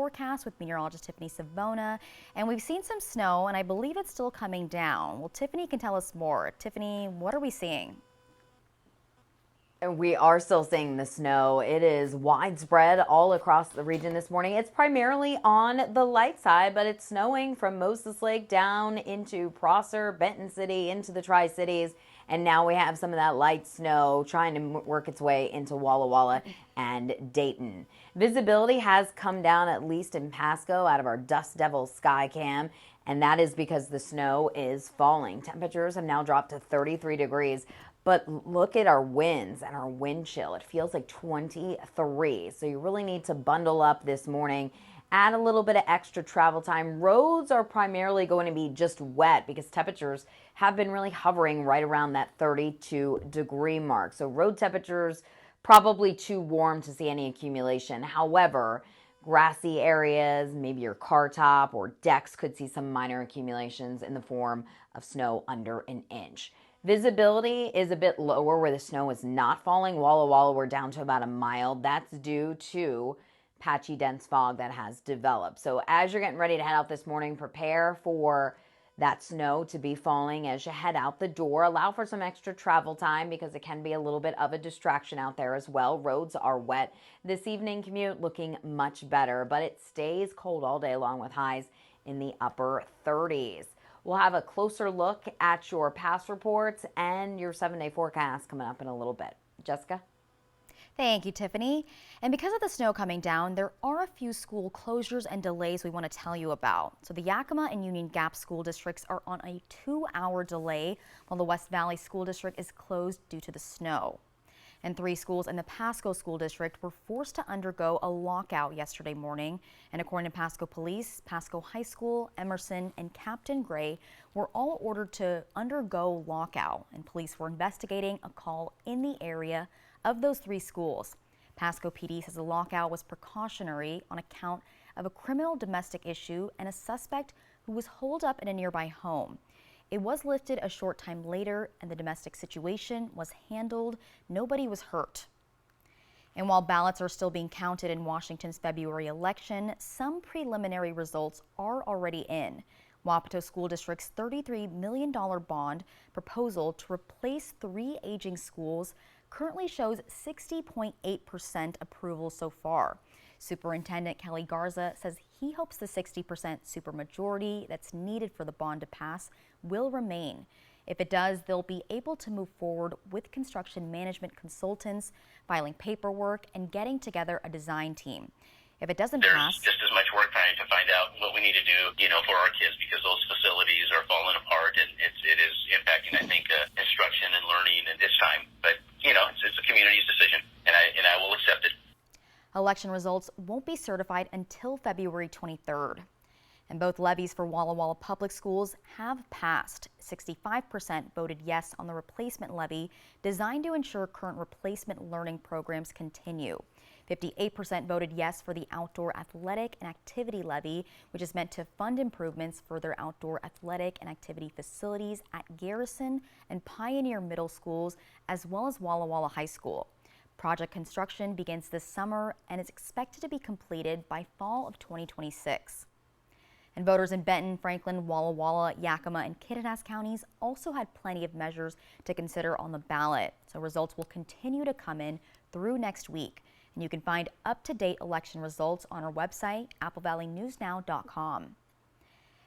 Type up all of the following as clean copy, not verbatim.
Forecast with meteorologist Tiffany Savona, and we've seen some snow, and I believe it's still coming down. Well, Tiffany can tell us more. Tiffany, what are we seeing? And we are still seeing the snow. It is widespread all across the region this morning. It's primarily on the light side, but it's snowing from Moses Lake down into Prosser, Benton City, into the Tri-Cities. And now we have some of that light snow trying to work its way into Walla Walla and Dayton. Visibility has come down, at least in Pasco, out of our Dust Devil sky cam. And that is because the snow is falling. Temperatures have now dropped to 33 degrees. But look at our winds and our wind chill. It feels like 23. So you really need to bundle up this morning. Add a little bit of extra travel time. Roads are primarily going to be just wet because temperatures have been really hovering right around that 32-degree mark. So road temperatures probably too warm to see any accumulation. However, grassy areas, maybe your car top or decks could see some minor accumulations in the form of snow under an inch. Visibility is a bit lower where the snow is not falling. Walla Walla, we're down to about a mile. That's due to patchy dense fog that has developed. So as you're getting ready to head out this morning, prepare for that snow to be falling as you head out the door. Allow for some extra travel time because it can be a little bit of a distraction out there as well. Roads are wet. This evening commute looking much better, but it stays cold all day long with highs in the upper 30s. We'll have a closer look at your past reports and your 7-day forecast coming up in a little bit. Jessica? Thank you, Tiffany. And because of the snow coming down, there are a few school closures and delays we want to tell you about. So the Yakima and Union Gap school districts are on a 2-hour delay, while the West Valley School District is closed due to the snow. And 3 schools in the Pasco School District were forced to undergo a lockout yesterday morning. And according to Pasco Police, Pasco High School, Emerson, and Captain Gray were all ordered to undergo lockout. And police were investigating a call in the area of those 3 schools. Pasco PD says the lockout was precautionary on account of a criminal domestic issue and a suspect who was holed up in a nearby home. It was lifted a short time later and the domestic situation was handled. Nobody was hurt. And while ballots are still being counted in Washington's February election, some preliminary results are already in. Wapato School District's $33 million bond proposal to replace 3 aging schools currently shows 60.8% approval so far. Superintendent Kelly Garza says he hopes the 60% supermajority that's needed for the bond to pass will remain. If it does, they'll be able to move forward with construction management consultants, filing paperwork, and getting together a design team. If it doesn't pass, there's just as much work trying to find out what we need to do, for our kids, because those facilities are falling apart, and it is impacting, I think, instruction and learning at this time. But it's a community's decision, and I will accept it. Election results won't be certified until February 23rd. And both levies for Walla Walla Public Schools have passed. 65% voted yes on the replacement levy designed to ensure current replacement learning programs continue. 58% voted yes for the outdoor athletic and activity levy, which is meant to fund improvements for their outdoor athletic and activity facilities at Garrison and Pioneer Middle Schools, as well as Walla Walla High School. Project construction begins this summer and is expected to be completed by fall of 2026. And voters in Benton, Franklin, Walla Walla, Yakima, and Kittitas counties also had plenty of measures to consider on the ballot. So results will continue to come in through next week. And you can find up-to-date election results on our website, applevalleyNewsNow.com.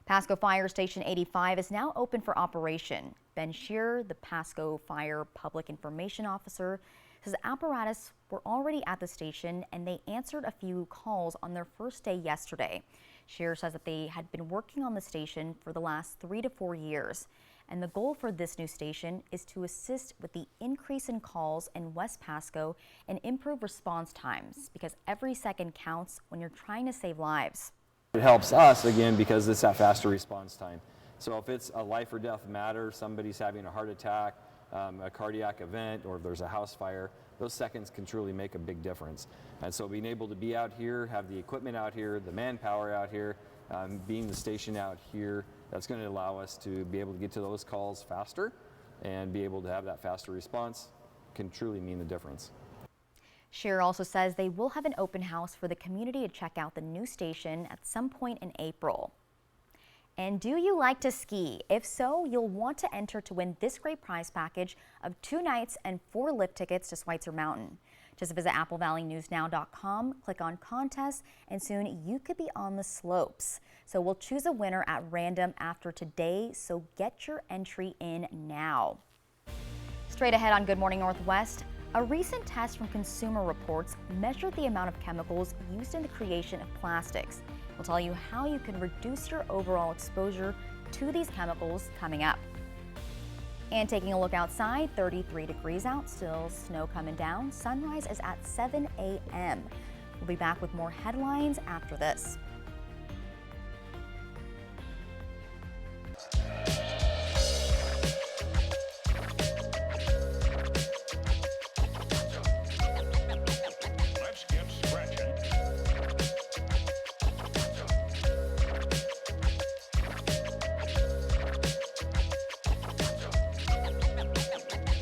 Pasco Fire Station 85 is now open for operation. Ben Shearer, the Pasco Fire Public Information Officer, says apparatus were already at the station and they answered a few calls on their first day yesterday. Shearer says that they had been working on the station for the last 3 to 4 years. And the goal for this new station is to assist with the increase in calls in West Pasco and improve response times, because every second counts when you're trying to save lives. It helps us, again, because it's that faster response time. So if it's a life or death matter, somebody's having a heart attack, a cardiac event, or if there's a house fire, those seconds can truly make a big difference. And so being able to be out here, have the equipment out here, the manpower out here, being the station out here, that's going to allow us to be able to get to those calls faster and be able to have that faster response can truly mean the difference. Shearer also says they will have an open house for the community to check out the new station at some point in April. And do you like to ski? If so, you'll want to enter to win this great prize package of 2 nights and 4 lift tickets to Schweitzer Mountain. Just visit applevalleyNewsNow.com, click on contests, and soon you could be on the slopes. So we'll choose a winner at random after today, so get your entry in now. Straight ahead on Good Morning Northwest, a recent test from Consumer Reports measured the amount of chemicals used in the creation of plastics. We'll tell you how you can reduce your overall exposure to these chemicals coming up. And taking a look outside, 33 degrees out, still snow coming down. Sunrise is at 7 a.m. We'll be back with more headlines after this. Let's get scratching.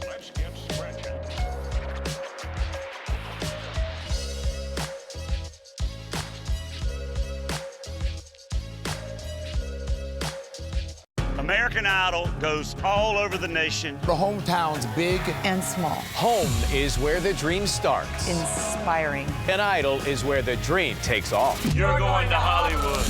Let's get scratching. American Idol goes all over the nation. The hometown's big and small. Home is where the dream starts. Inspiring. An Idol is where the dream takes off. You're going to Hollywood.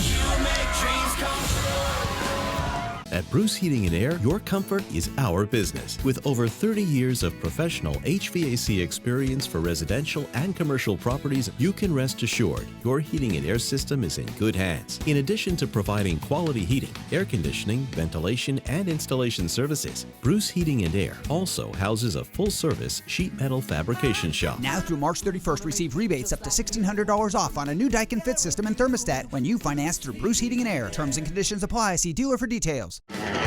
At Bruce Heating and Air, your comfort is our business. With over 30 years of professional HVAC experience for residential and commercial properties, you can rest assured your heating and air system is in good hands. In addition to providing quality heating, air conditioning, ventilation, and installation services, Bruce Heating and Air also houses a full-service sheet metal fabrication shop. Now through March 31st, receive rebates up to $1,600 off on a new Daikin Fit system and thermostat when you finance through Bruce Heating and Air. Terms and conditions apply. See dealer for details.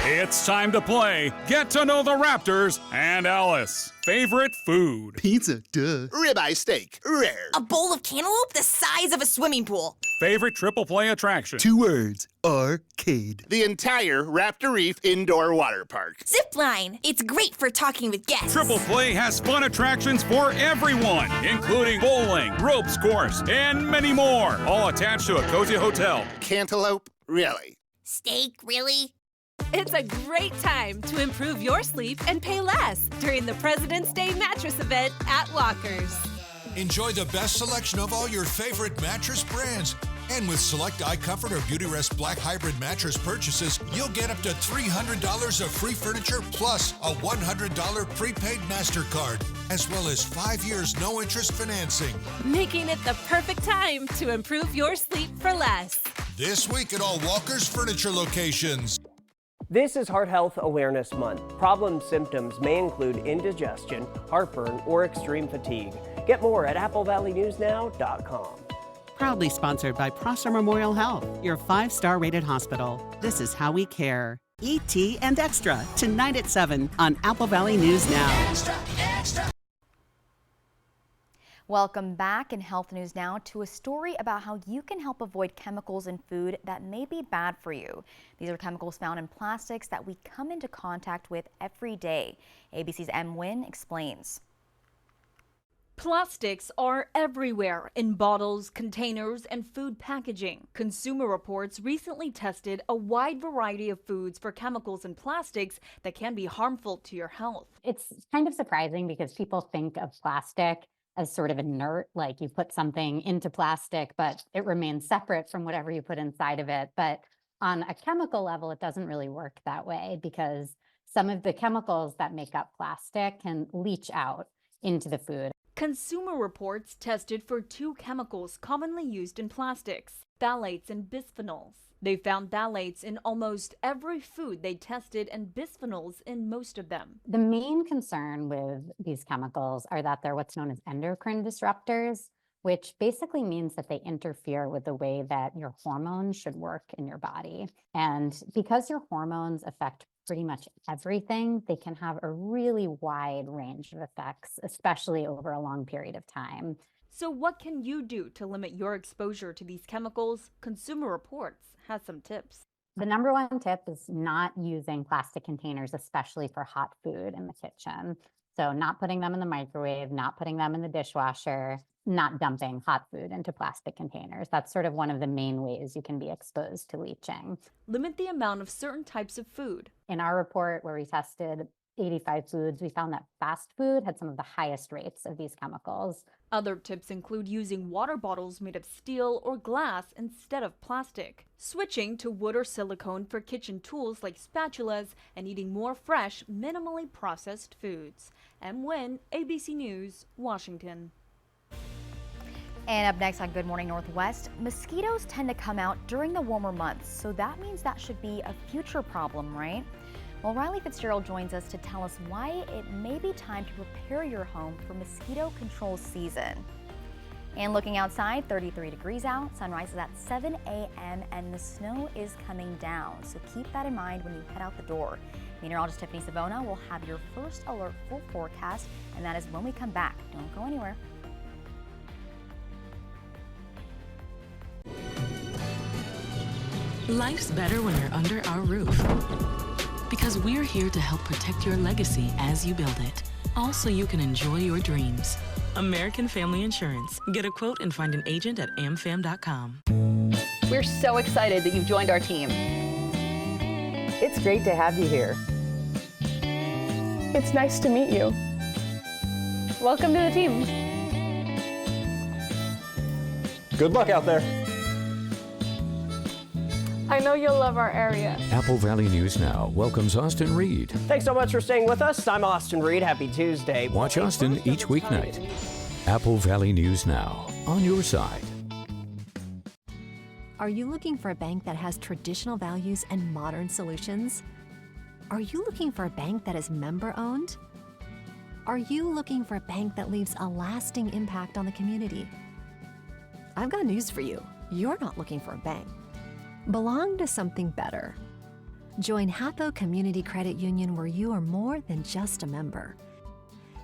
It's time to play Get to Know the Raptors and Alice. Favorite food? pizza, duh. Ribeye steak, rare. A bowl of cantaloupe the size of a swimming pool. Favorite triple play attraction? 2 words, arcade. The entire Raptor Reef Indoor Water Park. Zipline. It's great for talking with guests. Triple Play has fun attractions for everyone, including bowling, ropes course, and many more, all attached to a cozy hotel. Cantaloupe, really? Steak, really? It's a great time to improve your sleep and pay less during the President's Day mattress event at Walker's. Enjoy the best selection of all your favorite mattress brands. And with select iComfort or Beautyrest Black Hybrid mattress purchases, you'll get up to $300 of free furniture plus a $100 prepaid MasterCard, as well as 5 years no-interest financing. Making it the perfect time to improve your sleep for less. This week at all Walker's Furniture locations. This is Heart Health Awareness Month. Problem symptoms may include indigestion, heartburn, or extreme fatigue. Get more at applevalleyNewsNow.com. Proudly sponsored by Prosser Memorial Health, your 5-star rated hospital. This is how we care. E.T. and Extra, tonight at 7 on Apple Valley News Now. Extra, extra. Welcome back in Health News Now to a story about how you can help avoid chemicals in food that may be bad for you. These are chemicals found in plastics that we come into contact with every day. ABC's M. Wynn explains. Plastics are everywhere in bottles, containers, and food packaging. Consumer Reports recently tested a wide variety of foods for chemicals and plastics that can be harmful to your health. It's kind of surprising because people think of plastic as sort of inert, like you put something into plastic, but it remains separate from whatever you put inside of it. But on a chemical level, it doesn't really work that way because some of the chemicals that make up plastic can leach out into the food. Consumer Reports tested for 2 chemicals commonly used in plastics, phthalates and bisphenols. They found phthalates in almost every food they tested and bisphenols in most of them. The main concern with these chemicals are that they're what's known as endocrine disruptors, which basically means that they interfere with the way that your hormones should work in your body. And because your hormones affect pretty much everything, they can have a really wide range of effects, especially over a long period of time. So what can you do to limit your exposure to these chemicals? Consumer Reports has some tips. The number one tip is not using plastic containers, especially for hot food in the kitchen. So not putting them in the microwave, not putting them in the dishwasher, not dumping hot food into plastic containers. That's sort of one of the main ways you can be exposed to leaching. Limit the amount of certain types of food. In our report where we tested 85 foods, we found that fast food had some of the highest rates of these chemicals. Other tips include using water bottles made of steel or glass instead of plastic, switching to wood or silicone for kitchen tools like spatulas, and eating more fresh, minimally processed foods. M. Nguyen, ABC News, Washington. And up next on Good Morning Northwest, mosquitoes tend to come out during the warmer months, so that means that should be a future problem, right? Well, Riley Fitzgerald joins us to tell us why it may be time to prepare your home for mosquito control season. And looking outside, 33 degrees out, sunrise is at 7 a.m. and the snow is coming down, so keep that in mind when you head out the door. Meteorologist Tiffany Savona will have your first alert full forecast, and that is when we come back. Don't go anywhere. Life's better when you're under our roof. Because we're here to help protect your legacy as you build it. Also, you can enjoy your dreams. American Family Insurance. Get a quote and find an agent at amfam.com. We're so excited that you've joined our team. It's great to have you here. It's nice to meet you. Welcome to the team. Good luck out there. I know you'll love our area. Apple Valley News Now welcomes Austin Reed. Thanks so much for staying with us. I'm Austin Reed. Happy Tuesday. Watch Austin each weeknight. Apple Valley News Now, on your side. Are you looking for a bank that has traditional values and modern solutions? Are you looking for a bank that is member-owned? Are you looking for a bank that leaves a lasting impact on the community? I've got news for you. You're not looking for a bank. Belong to something better. Join Hapo Community Credit Union, where you are more than just a member.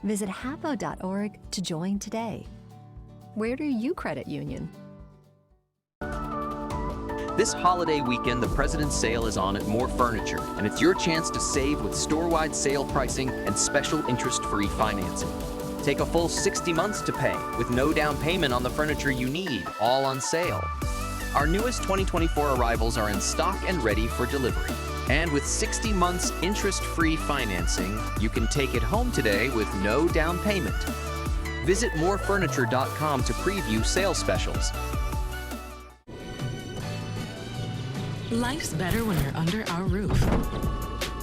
Visit hapo.org to join today. Where do you credit union? This holiday weekend, the President's Sale is on at More Furniture, and it's your chance to save with store-wide sale pricing and special interest-free financing. Take a full 60 months to pay with no down payment on the furniture you need, all on sale. Our newest 2024 arrivals are in stock and ready for delivery. And with 60 months interest-free financing, you can take it home today with no down payment. Visit morefurniture.com to preview sales specials. Life's better when you're under our roof.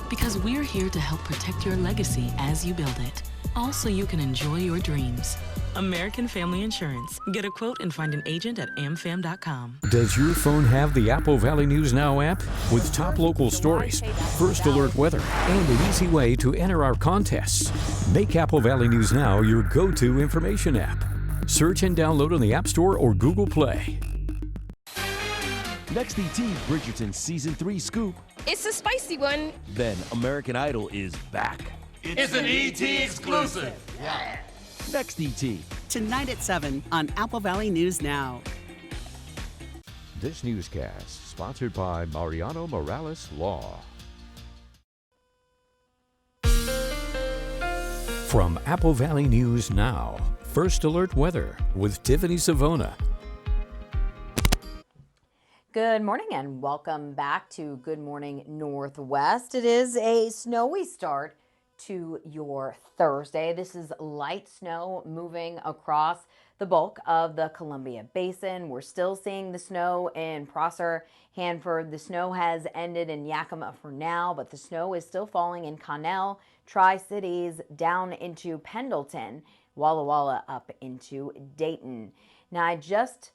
Because we're here to help protect your legacy as you build it. Also, you can enjoy your dreams. American Family Insurance. Get a quote and find an agent at amfam.com. Does your phone have the Apple Valley News Now app? With top local stories, first alert weather, and an easy way to enter our contests. Make Apple Valley News Now your go-to information app. Search and download on the App Store or Google Play. Next ET Bridgerton Season 3 scoop. It's a spicy one. Then American Idol is back. It's an ET exclusive. Yeah. Next ET. Tonight at 7 on Apple Valley News Now. This newscast sponsored by Mariano Morales Law. From Apple Valley News Now, first alert weather with Tiffany Savona. Good morning and welcome back to Good Morning Northwest. It is a snowy start to your Thursday. This is light snow moving across the bulk of the Columbia Basin. We're still seeing the snow in Prosser, Hanford. The snow has ended in Yakima for now, but the snow is still falling in Connell, Tri-Cities, down into Pendleton, Walla Walla up into Dayton. Now, I just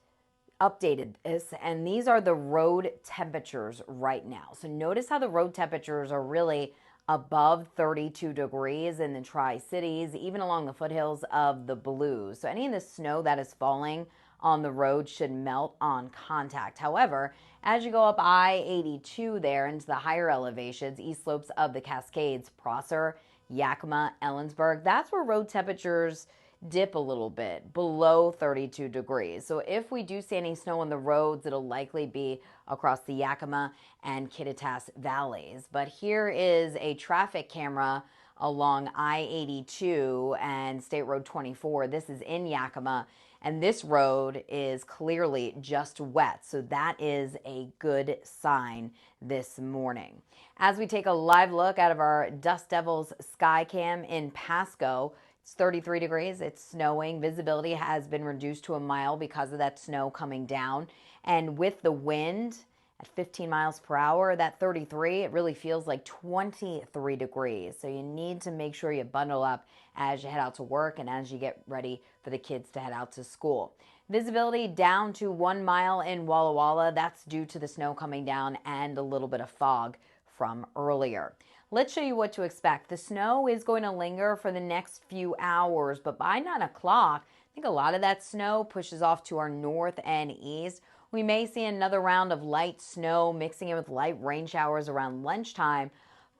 updated this, and these are the road temperatures right now. So notice how the road temperatures are really above 32 degrees in the Tri-Cities, even along the foothills of the Blues. So any of the snow that is falling on the road should melt on contact. However, as you go up I-82 there into the higher elevations, east slopes of the Cascades, Prosser, Yakima, Ellensburg, that's where road temperatures dip a little bit below 32 degrees. So if we do see any snow on the roads, it'll likely be across the Yakima and Kittitas valleys. But here is a traffic camera along I-82 and State Road 24. This is in Yakima, and this road is clearly just wet, so that is a good sign this morning. As we take a live look out of our Dust Devils sky cam in Pasco, it's 33 degrees, it's snowing, visibility has been reduced to a mile because of that snow coming down, and with the wind at 15 miles per hour, that 33, it really feels like 23 degrees. So you need to make sure you bundle up as you head out to work and as you get ready for the kids to head out to school. Visibility down to 1 mile in Walla Walla. That's due to the snow coming down and a little bit of fog from earlier. Let's show you what to expect. The snow is going to linger for the next few hours, but by 9 o'clock, I think a lot of that snow pushes off to our north and east. We may see another round of light snow mixing in with light rain showers around lunchtime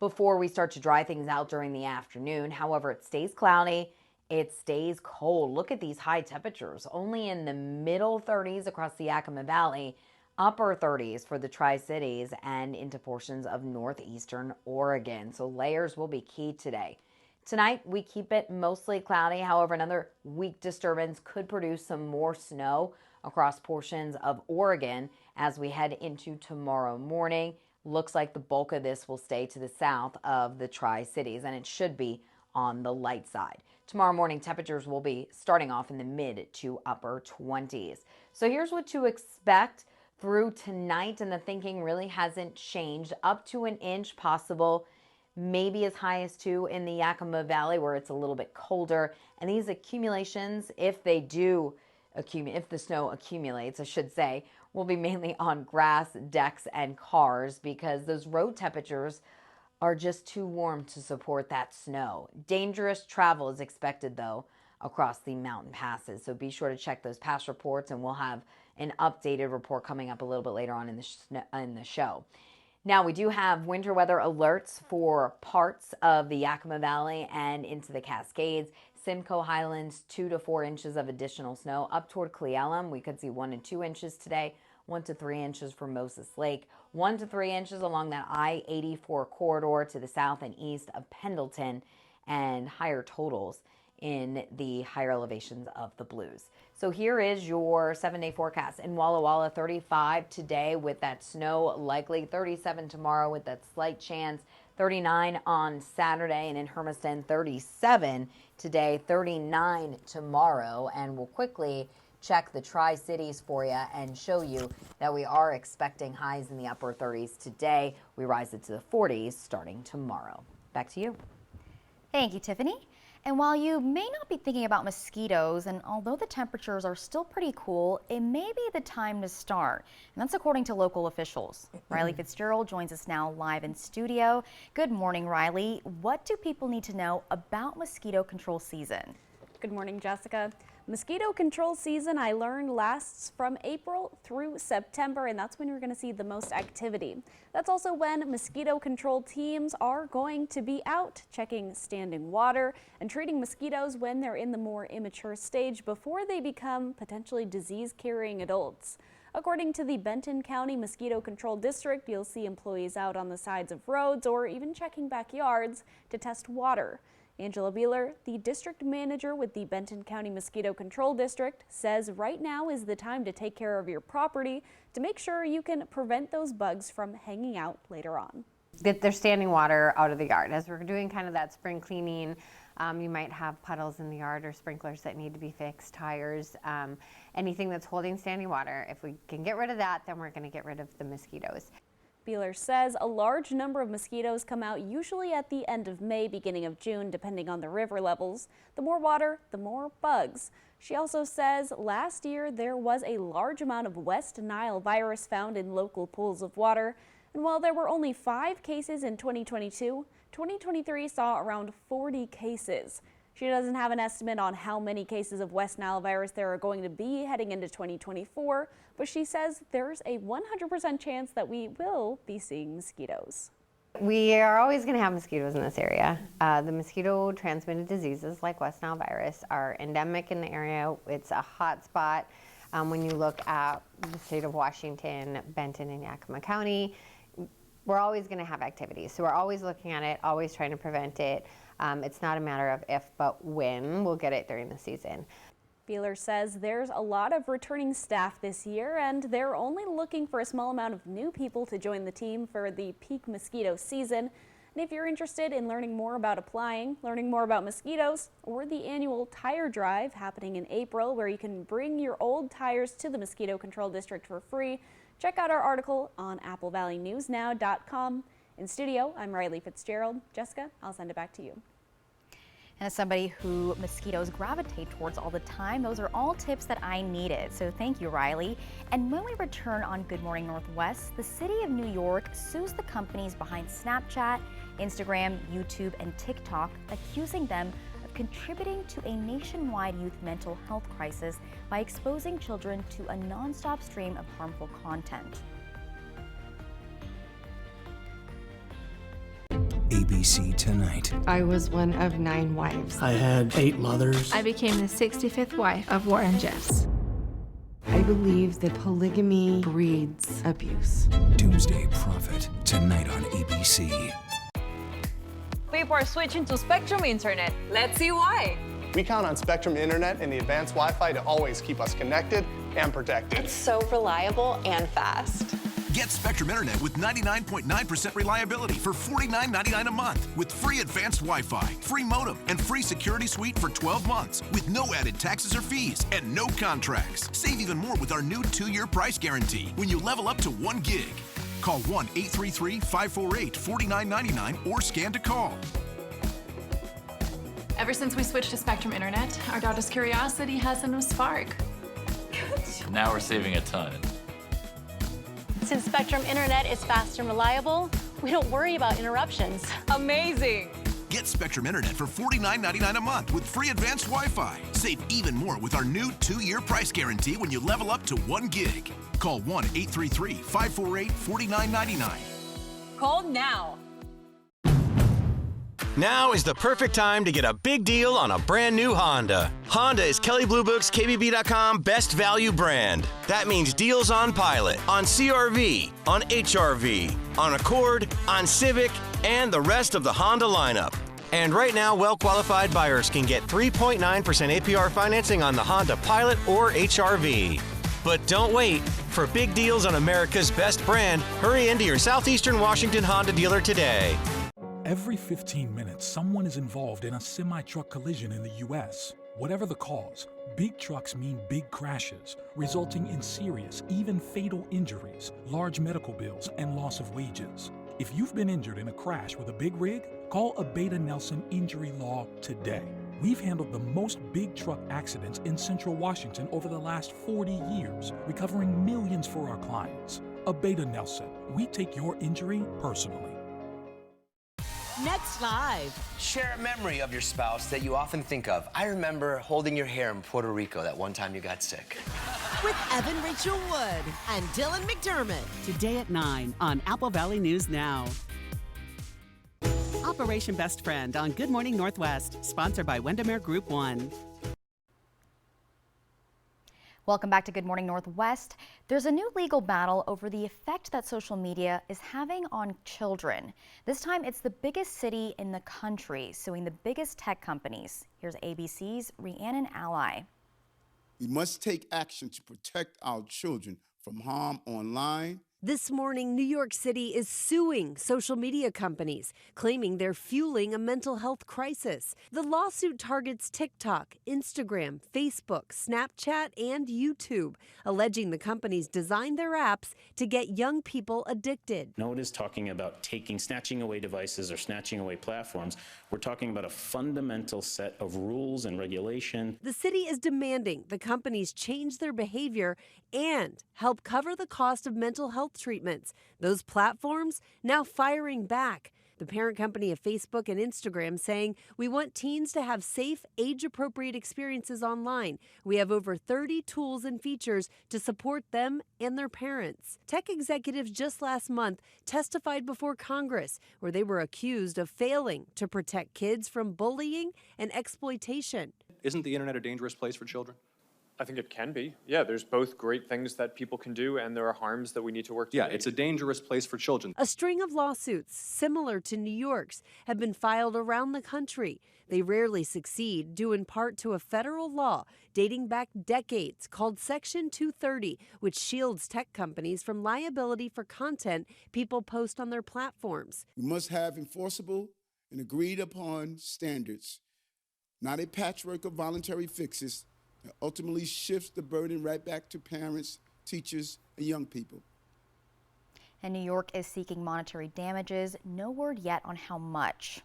before we start to dry things out during the afternoon. However, it stays cloudy, it stays cold. Look at these high temperatures, only in the middle 30s across the Yakima Valley, upper 30s for the Tri-Cities and into portions of northeastern Oregon. So layers will be key today. Tonight, we keep it mostly cloudy. However, another weak disturbance could produce some more snow across portions of Oregon as we head into tomorrow morning. Looks like the bulk of this will stay to the south of the Tri-Cities, and it should be on the light side. Tomorrow morning, temperatures will be starting off in the mid to upper 20s. So here's what to expect through tonight, and the thinking really hasn't changed. Up to an inch possible, maybe as high as 2 in the Yakima Valley where it's a little bit colder. And these accumulations, if they do if the snow accumulates, I should say, will be mainly on grass, decks, and cars because those road temperatures are just too warm to support that snow. Dangerous travel is expected, though, across the mountain passes. So be sure to check those past reports, and we'll have an updated report coming up a little bit later on in the show. Now, we do have winter weather alerts for parts of the Yakima Valley and into the Cascades. Simcoe Highlands, 2 to 4 inches of additional snow. Up toward Cle Elum, we could see 1 to 2 inches today, 1 to 3 inches for Moses Lake, 1 to 3 inches along that I-84 corridor to the south and east of Pendleton, and higher totals in the higher elevations of the Blues. So here is your 7-day forecast. In Walla Walla, 35 today with that snow likely, 37 tomorrow with that slight chance, 39 on Saturday, and in Hermiston, 37 today, 39 tomorrow. And we'll quickly check the Tri-Cities for you and show you that we are expecting highs in the upper 30s today. We rise it to the 40s starting tomorrow. Back to you. Thank you, Tiffany. And while you may not be thinking about mosquitoes, and although the temperatures are still pretty cool, it may be the time to start. And that's according to local officials. Riley Fitzgerald joins us now live in studio. Good morning, Riley. What do people need to know about mosquito control season? Good morning, Jessica. Mosquito control season, I learned, lasts from April through September, and that's when you're going to see the most activity. That's also when mosquito control teams are going to be out checking standing water and treating mosquitoes when they're in the more immature stage before they become potentially disease-carrying adults. According to the Benton County Mosquito Control District, you'll see employees out on the sides of roads or even checking backyards to test water. Angela Beeler, the district manager with the Benton County Mosquito Control District, says right now is the time to take care of your property to make sure you can prevent those bugs from hanging out later on. Get their standing water out of the yard. As we're doing kind of that spring cleaning, you might have puddles in the yard or sprinklers that need to be fixed, tires, anything that's holding standing water. If we can get rid of that, then we're going to get rid of the mosquitoes. Beeler says a large number of mosquitoes come out usually at the end of May, beginning of June, depending on the river levels. The more water, the more bugs. She also says last year there was a large amount of West Nile virus found in local pools of water. And while there were only 5 cases in 2022, 2023 saw around 40 cases. She doesn't have an estimate on how many cases of West Nile virus there are going to be heading into 2024, but she says there's a 100% chance that we will be seeing mosquitoes. We are always going to have mosquitoes in this area. The mosquito-transmitted diseases like West Nile virus are endemic in the area. It's a hot spot when you look at the state of Washington, Benton, and Yakima County. We're always going to have activities, so we're always looking at it, always trying to prevent it. It's not a matter of if, but when. We'll get it during the season. Beeler says there's a lot of returning staff this year, and they're only looking for a small amount of new people to join the team for the peak mosquito season. And if you're interested in learning more about applying, learning more about mosquitoes, or the annual tire drive happening in April, where you can bring your old tires to the Mosquito Control District for free, check out our article on AppleValleyNewsNow.com. In studio, I'm Riley Fitzgerald. Jessica, I'll send it back to you. And as somebody who mosquitoes gravitate towards all the time, those are all tips that I needed. So thank you, Riley. And when we return on Good Morning Northwest, the city of New York sues the companies behind Snapchat, Instagram, YouTube, and TikTok, accusing them of contributing to a nationwide youth mental health crisis by exposing children to a nonstop stream of harmful content. ABC Tonight. I was one of 9 wives. I had 8 mothers. I became the 65th wife of Warren Jeffs. I believe that polygamy breeds abuse. Doomsday Prophet, tonight on ABC. People are switching to Spectrum Internet. Let's see why. We count on Spectrum Internet and the advanced Wi-Fi to always keep us connected and protected. It's so reliable and fast. Get Spectrum Internet with 99.9% reliability for $49.99 a month with free advanced Wi-Fi, free modem, and free security suite for 12 months with no added taxes or fees and no contracts. Save even more with our new 2-year price guarantee when you level up to 1 gig. Call 1-833-548-4999 or scan to call. Ever since we switched to Spectrum Internet, our daughter's curiosity has a new spark. Now we're saving a ton. Since Spectrum Internet is fast and reliable, we don't worry about interruptions. Amazing. Get Spectrum Internet for $49.99 a month with free advanced Wi-Fi. Save even more with our new 2-year price guarantee when you level up to 1 gig. Call 1-833-548-4999. Call now. Now is the perfect time to get a big deal on a brand new Honda. Honda is Kelley Blue Book's KBB.com best value brand. That means deals on Pilot, on CR-V, on HR-V, on Accord, on Civic, and the rest of the Honda lineup. And right now, well-qualified buyers can get 3.9% APR financing on the Honda Pilot or HR-V. But don't wait. For big deals on America's best brand, hurry into your Southeastern Washington Honda dealer today. Every 15 minutes, someone is involved in a semi-truck collision in the U.S. Whatever the cause, big trucks mean big crashes, resulting in serious, even fatal injuries, large medical bills, and loss of wages. If you've been injured in a crash with a big rig, call Abeta Nelson Injury Law today. We've handled the most big truck accidents in Central Washington over the last 40 years, recovering millions for our clients. Abeta Nelson, we take your injury personally. Next Live. Share a memory of your spouse that you often think of. I remember holding your hair in Puerto Rico that one time you got sick. With Evan Rachel Wood and Dylan McDermott. Today at 9 on Apple Valley News Now. Operation Best Friend on Good Morning Northwest, sponsored by Windermere Group 1. Welcome back to Good Morning Northwest. There's a new legal battle over the effect that social media is having on children. This time it's the biggest city in the country suing the biggest tech companies. Here's ABC's Rhiannon Ally. We must take action to protect our children from harm online. This morning, New York City is suing social media companies, claiming they're fueling a mental health crisis. The lawsuit targets TikTok, Instagram, Facebook, Snapchat, and YouTube, alleging the companies designed their apps to get young people addicted. No one is talking about snatching away devices or snatching away platforms. We're talking about a fundamental set of rules and regulation. The city is demanding the companies change their behavior and help cover the cost of mental health treatments. Those platforms now firing back. The parent company of Facebook and Instagram saying, "We want teens to have safe, age-appropriate experiences online. We have over 30 tools and features to support them and their parents." Tech executives just last month testified before Congress, where they were accused of failing to protect kids from bullying and exploitation. Isn't the internet a dangerous place for children? I think it can be. Yeah, there's both great things that people can do and there are harms that we need to work to Yeah, mitigate. it's a dangerous place for children. A string of lawsuits similar to New York's have been filed around the country. They rarely succeed, due in part to a federal law dating back decades called Section 230, which shields tech companies from liability for content people post on their platforms. We must have enforceable and agreed upon standards, not a patchwork of voluntary fixes that ultimately shifts the burden right back to parents, teachers, and young people. And New York is seeking monetary damages. No word yet on how much.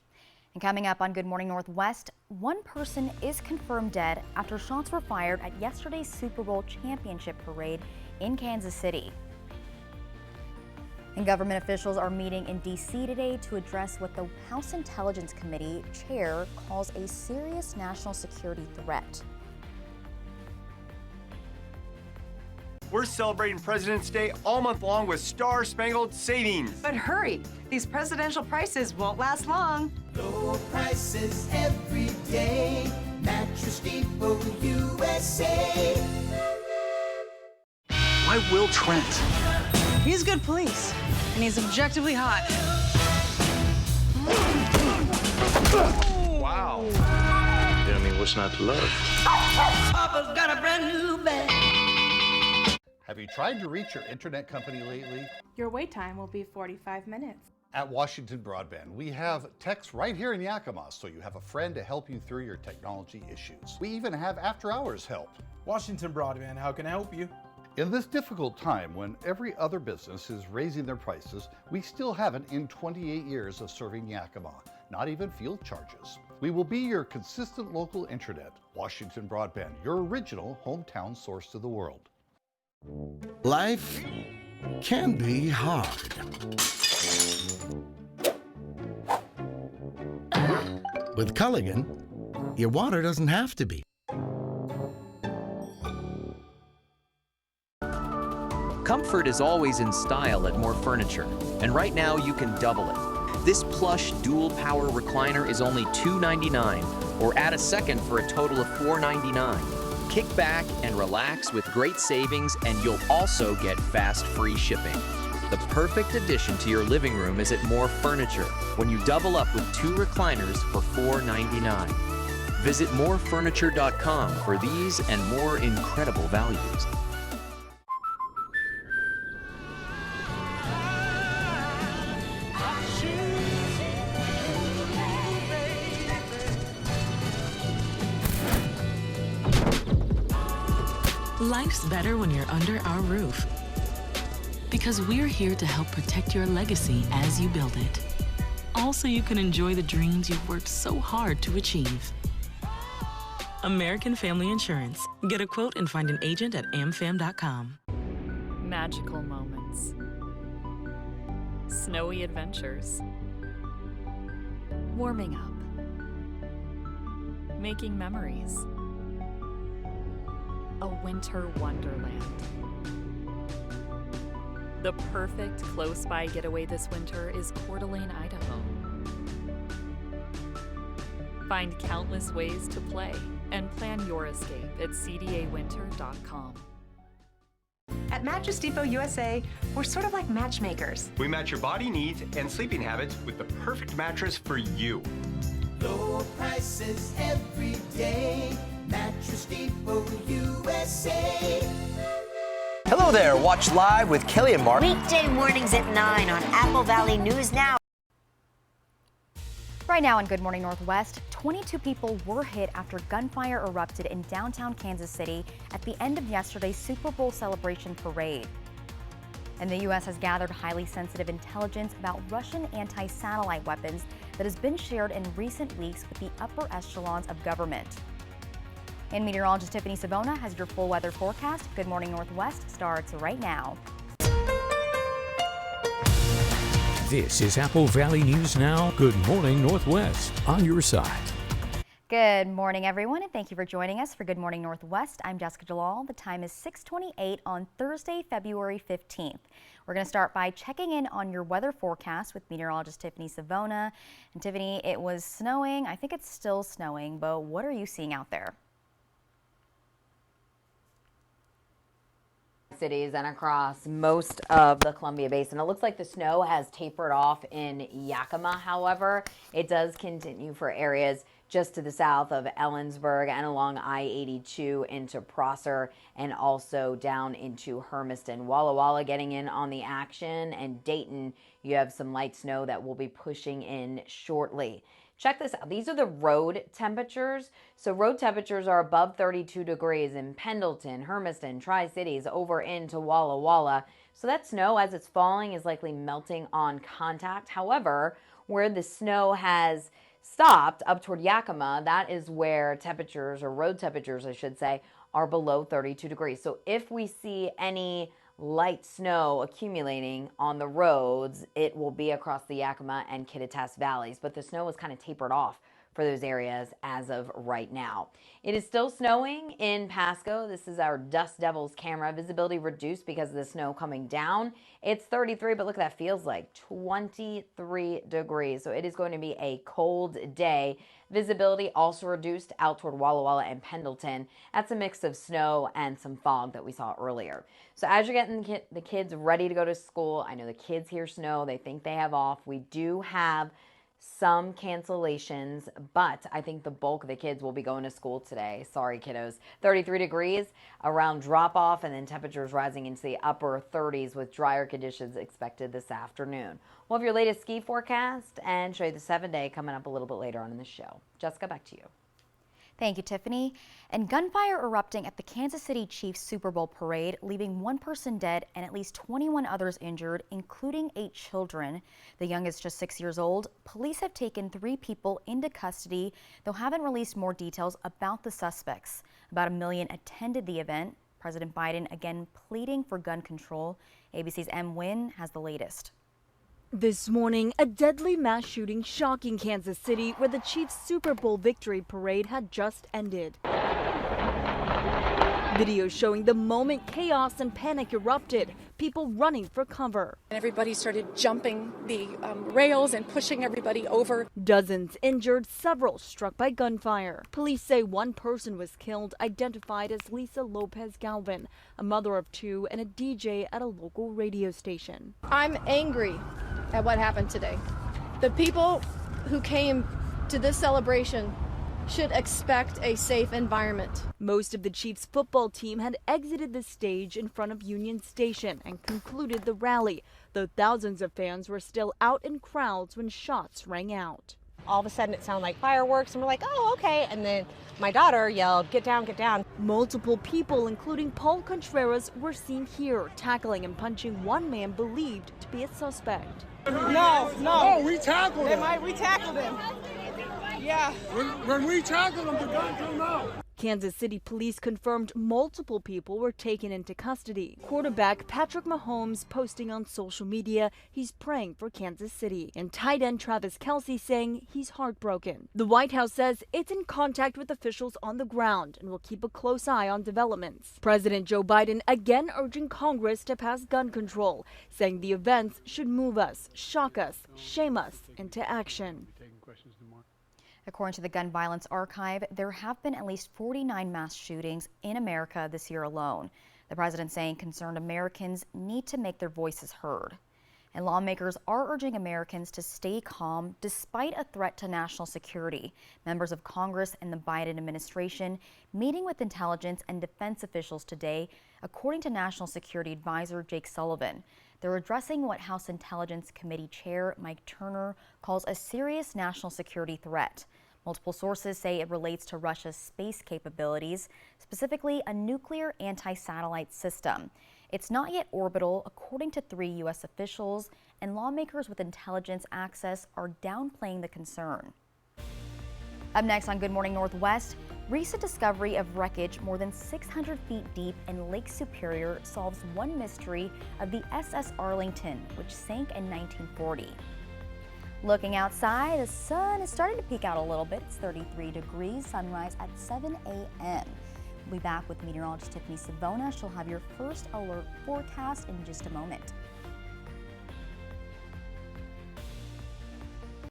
And coming up on Good Morning Northwest, one person is confirmed dead after shots were fired at yesterday's Super Bowl championship parade in Kansas City. And government officials are meeting in D.C. today to address what the House Intelligence Committee chair calls a serious national security threat. We're celebrating President's Day all month long with Star-Spangled Savings. But hurry, these presidential prices won't last long. Low prices every day. Mattress Depot USA. Why Will Trent? He's good police, and he's objectively hot. Wow. Yeah, I mean, what's not to love? Papa's got a brand new bag. Have you tried to reach your internet company lately? Your wait time will be 45 minutes. At Washington Broadband, we have techs right here in Yakima, so you have a friend to help you through your technology issues. We even have after-hours help. Washington Broadband, how can I help you? In this difficult time, when every other business is raising their prices, we still haven't in 28 years of serving Yakima, not even fuel charges. We will be your consistent local internet. Washington Broadband, your original hometown source to the world. Life can be hard. With Culligan, your water doesn't have to be. Comfort is always in style at More Furniture, and right now you can double it. This plush dual power recliner is only $2.99, or add a second for a total of $4.99. Kick back and relax with great savings, and you'll also get fast free shipping. The perfect addition to your living room is at More Furniture when you double up with 2 recliners for $4.99. Visit morefurniture.com for these and more incredible values. Life's better when you're under our roof. Because we're here to help protect your legacy as you build it. Also, you can enjoy the dreams you've worked so hard to achieve. American Family Insurance. Get a quote and find an agent at amfam.com. Magical moments. Snowy adventures. Warming up. Making memories. A winter wonderland. The perfect close-by getaway this winter is Coeur d'Alene, Idaho. Find countless ways to play and plan your escape at cdawinter.com. At Mattress Depot USA, we're sort of like matchmakers. We match your body needs and sleeping habits with the perfect mattress for you. Low prices every day. Mattress Depot USA. Hello there. Watch live with Kelly and Mark. Weekday mornings at 9 on Apple Valley News Now. Right now on Good Morning Northwest, 22 people were hit after gunfire erupted in downtown Kansas City at the end of yesterday's Super Bowl celebration parade. And the U.S. has gathered highly sensitive intelligence about Russian anti-satellite weapons that has been shared in recent weeks with the upper echelons of government. And meteorologist Tiffany Savona has your full weather forecast. Good Morning Northwest starts right now. This is Apple Valley News Now. Good Morning Northwest, on your side. Good morning, everyone, and thank you for joining us for Good Morning Northwest. I'm Jessica Jalal. The time is 6:28 on Thursday, February 15th. We're going to start by checking in on your weather forecast with meteorologist Tiffany Savona. And Tiffany, it was snowing. I think it's still snowing, but what are you seeing out there? Cities and across most of the Columbia Basin. It looks like the snow has tapered off in Yakima. However, it does continue for areas just to the south of Ellensburg and along I-82 into Prosser and also down into Hermiston. Walla Walla getting in on the action, and Dayton, you have some light snow that will be pushing in shortly. Check this out. These are the road temperatures. So road temperatures are above 32 degrees in Pendleton, Hermiston, Tri-Cities, over into Walla Walla. So that snow, as it's falling, is likely melting on contact. However, where the snow has stopped up toward Yakima, that is where temperatures, or road temperatures, I should say, are below 32 degrees. So if we see any light snow accumulating on the roads, it will be across the Yakima and Kittitas valleys, but the snow is kind of tapered off for those areas as of right now. It is still snowing in Pasco. This is our Dust Devils camera. Visibility reduced because of the snow coming down. It's 33, but look at that, feels like 23 degrees. So it is going to be a cold day. Visibility also reduced out toward Walla Walla and Pendleton. That's a mix of snow and some fog that we saw earlier. So as you're getting the kids ready to go to school, I know the kids hear snow, they think they have off. We do have some cancellations, but I think the bulk of the kids will be going to school today. Sorry, kiddos. 33 degrees around drop-off, and then temperatures rising into the upper 30s with drier conditions expected this afternoon. We'll have your latest ski forecast and show you the 7-day coming up a little bit later on in the show. Jessica, back to you. Thank you, Tiffany. And gunfire erupting at the Kansas City Chiefs Super Bowl parade, leaving 1 person dead and at least 21 others injured, including 8 children. The youngest just 6 years old. Police have taken 3 people into custody, though haven't released more details about the suspects. About 1 million attended the event. President Biden again pleading for gun control. ABC's M. Wynn has the latest. This morning, a deadly mass shooting shocking Kansas City, where the Chiefs' Super Bowl victory parade had just ended. Video showing the moment chaos and panic erupted, people running for cover. Everybody started jumping the rails and pushing everybody over. Dozens injured, several struck by gunfire. Police say 1 person was killed, identified as Lisa Lopez Galvin, a mother of 2 and a DJ at a local radio station. I'm angry at what happened today. The people who came to this celebration should expect a safe environment. Most of the Chiefs football team had exited the stage in front of Union Station and concluded the rally, though thousands of fans were still out in crowds when shots rang out. All of a sudden it sounded like fireworks, and we're like, oh, okay. And then my daughter yelled, get down, get down. Multiple people, including Paul Contreras, were seen here, tackling and punching one man believed to be a suspect. No. Oh, we tackled him. We tackled him. Yeah. When we tackled him, the gun came out. Kansas City police confirmed multiple people were taken into custody. Quarterback Patrick Mahomes posting on social media he's praying for Kansas City, and tight end Travis Kelce saying he's heartbroken. The White House says it's in contact with officials on the ground and will keep a close eye on developments. President Joe Biden again urging Congress to pass gun control, saying the events should move us, shock us, shame us into action. According to the Gun Violence Archive, there have been at least 49 mass shootings in America this year alone. The president saying concerned Americans need to make their voices heard. And lawmakers are urging Americans to stay calm despite a threat to national security. Members of Congress and the Biden administration meeting with intelligence and defense officials today, according to National Security Advisor Jake Sullivan. They're addressing what House Intelligence Committee Chair Mike Turner calls a serious national security threat. Multiple sources say it relates to Russia's space capabilities, specifically a nuclear anti-satellite system. It's not yet orbital, according to 3 U.S. officials, and lawmakers with intelligence access are downplaying the concern. Up next on Good Morning Northwest, recent discovery of wreckage more than 600 feet deep in Lake Superior solves one mystery of the SS Arlington, which sank in 1940. Looking outside, the sun is starting to peek out a little bit. It's 33 degrees, sunrise at 7 a.m. We'll be back with meteorologist Tiffany Savona. She'll have your first alert forecast in just a moment.